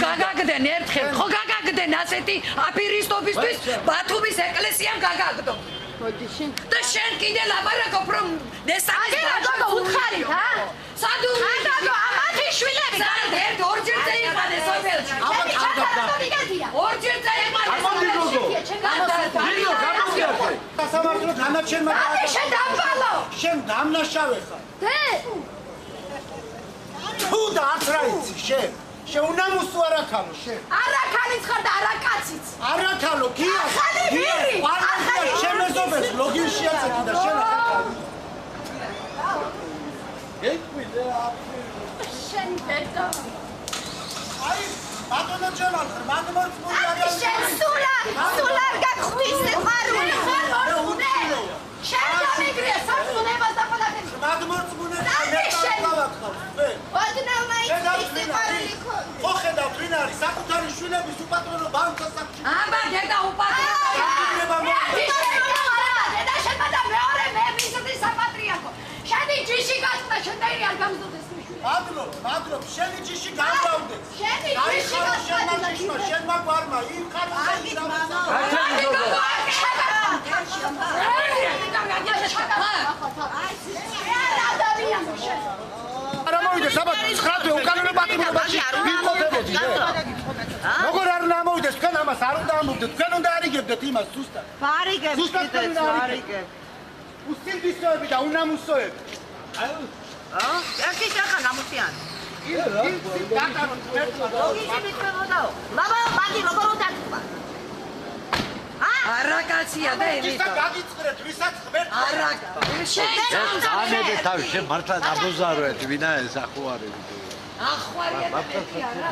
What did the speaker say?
გაგაგდენ ერთხელ, ხო გაგაგდენ ასეთი აფირისტობისთვის ბათუმის ეკლესიამ გაგაგდო. და შენ კიდე ლაპარაკობ რომ ნესანის გოგო უთხარით, სადური ამათი შვილები ერთ ორჯერ წაიყანე სოფელში. ორჯერ წაიყანე. სასამართლო განაჩენმა შენ დამბალო. შენ დამნაშავე ხარ. თუ და არც რა იცი შენ. შეუნამუსო არაქალო შენ. არაქალიც ხარ და არაკაციც. არაქალო გია. შენ მეზობელს ლოგინში აწეთი და შენ ახალ. ეკვიდე შენ დედა. აი ბატონო ჯერალ მაგმორს მულიარია. შენ სულარ გაგხვდის სიყვარული ხარ მორწმუნე. შენ გამიგრია სარწმუნებას და ყველაფერს. მაგმორს მულიარია. ოდნავმა იცის სიყვარული ხო. ხო ხედავთ ვინ არის საკუთარი შვილების უპატრონო ბანკს საკუთარი. აბა დედა უპატრონო. დედა შემა და მეორე მე მისდის საპატრიარქო. შენი ჯიში გასვლა შენ დაირი არ გამზოდეს მშვილი. მადლობ შენი ჯიში გამრავდეს. შენი ჯიში გასვლა შენ მაგვარმა იმ ხალხს არა მოვიდე საბათო 9-ე უკანონო პატრონობაში ვიმყოფებოდი როგორ არ უნდა ამოვიდეს თქვენ ამას არ უნდა ამოვიდეთ თქვენ უნდა არიგებდეთ იმას ზუსტად ვარიგებ ვარიგებ უსინდისოები და უნამუსოები ერთი შეხა ნამუსიანი ლოგინში მიწვებოდაო ლაბა მაგი როგორ უნდა თქვა არაკაცია და ელიტა გაგიწყრეთ ვისაც ღმერთ ანები თავი შენ მართლა დაბოზაროეთ ვინა ეს ახوارები ახვარია და ერთი არა